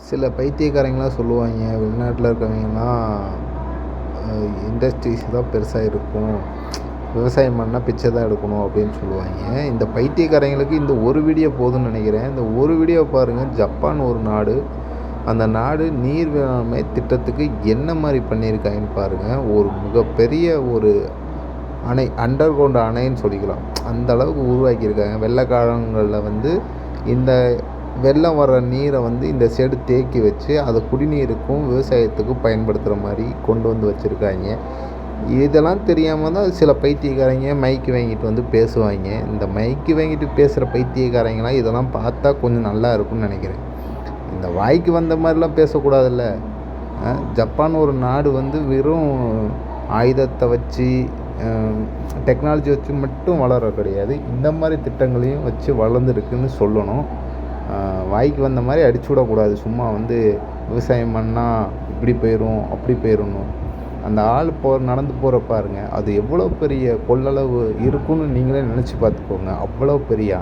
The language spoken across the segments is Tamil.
சில பைத்தியக்காரங்களாம் சொல்லுவாங்க, வெளிநாட்டில் இருக்கவங்கலாம் இண்டஸ்ட்ரீஸ் தான் பெருசாக இருக்கும், விவசாயம் பண்ணால் பிச்சை தான் எடுக்கணும் அப்படின்னு சொல்லுவாங்க. இந்த பைத்தியக்காரங்களுக்கு இந்த ஒரு வீடியோ போதும்னு நினைக்கிறேன். இந்த ஒரு வீடியோ பாருங்கள். ஜப்பான் ஒரு நாடு, அந்த நாடு நீர் மேலாண்மை திட்டத்துக்கு என்ன மாதிரி பண்ணியிருக்காங்கன்னு பாருங்கள். ஒரு மிகப்பெரிய ஒரு அணை, அண்டர் கிரவுண்ட் அணைன்னு சொல்லிக்கலாம், அந்த அளவுக்கு உருவாக்கியிருக்காங்க. வெள்ளக்காலங்களில் இந்த வெள்ளம் வர்ற நீரை இந்த சைடு தேக்கி வச்சு அதை குடிநீருக்கும் விவசாயத்துக்கும் பயன்படுத்துகிற மாதிரி கொண்டு வச்சுருக்காங்க. இதெல்லாம் தெரியாமல் தான் சில பைத்தியக்காரங்க மைக்கு வாங்கிட்டு பேசுவாங்க. இந்த மைக்கு வாங்கிட்டு பேசுகிற பைத்தியக்காரங்களாம் இதெல்லாம் பார்த்தா கொஞ்சம் நல்லா இருக்கும்னு நினைக்கிறேன். இந்த வாய்க்கு வந்த மாதிரிலாம் பேசக்கூடாதுல்ல. ஜப்பான் ஒரு நாடு வெறும் ஆயுதத்தை வச்சு டெக்னாலஜி வச்சு மட்டும் வளர கிடையாது, இந்த மாதிரி திட்டங்களையும் வச்சு வளர்ந்துருக்குன்னு சொல்லணும். வாய்க்கு வந்த மாதிரி அடிச்சு விடக்கூடாது. சும்மா விவசாயம் பண்ணால் இப்படி போயிடும் அப்படி போயிடணும். அந்த ஆள் நடந்து போகிற பாருங்க, அது எவ்வளோ பெரிய கொள்ளளவு இருக்குன்னு நீங்களே நினச்சி பார்த்துக்கோங்க. அவ்வளோ பெரிய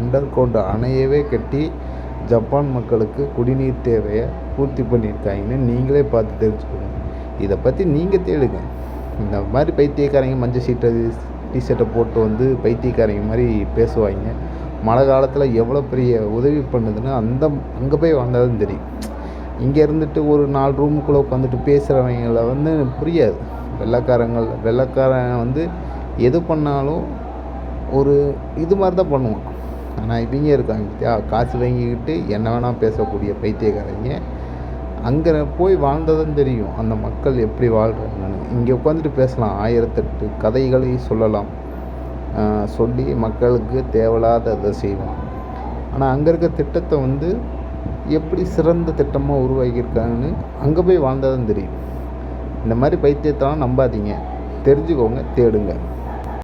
அண்டர் கிரவுண்ட் அணையவே கட்டி ஜப்பான் மக்களுக்கு குடிநீர் தேவையை பூர்த்தி பண்ணியிருக்காங்கன்னு நீங்களே பார்த்து தெரிஞ்சுக்கோங்க. இதை பற்றி நீங்கள் தேடுங்க. இந்த மாதிரி பைத்தியக்காரங்க மஞ்சள் டிஷர்ட்டை போட்டு பைத்தியக்காரங்க மாதிரி பேசுவாங்க. மழை காலத்தில் எவ்வளோ பெரிய உதவி பண்ணுதுன்னு அங்கே போய் வந்தாலும் தெரியும். இங்கே இருந்துட்டு ஒரு 4 ரூமுக்குள்ளே உட்காந்துட்டு பேசுகிறவங்கள புரியாது. வெள்ளைக்காரன் எது பண்ணாலும் ஒரு இது மாதிரி தான் பண்ணுவான். ஆனால் இவங்க இருக்காங்க காசு வாங்கிக்கிட்டு என்ன வேணால் பேசக்கூடிய பைத்தியக்காரங்க. அங்கே போய் வாழ்ந்ததும் தெரியும் அந்த மக்கள் எப்படி வாழ்கிறாங்கன்னு. இங்கே உட்காந்துட்டு பேசலாம், 1008 கதைகளை சொல்லலாம், சொல்லி மக்களுக்கு தேவையில்லாத செய்வான். ஆனால் அங்கே இருக்க திட்டத்தை எப்படி சிறந்த திட்டமாக உருவாக்கியிருக்காங்கன்னு அங்கே போய் வாழ்ந்ததும் தெரியும். இந்த மாதிரி பைத்தியத்தெல்லாம் நம்பாதீங்க, தெரிஞ்சுக்கோங்க, தேடுங்க.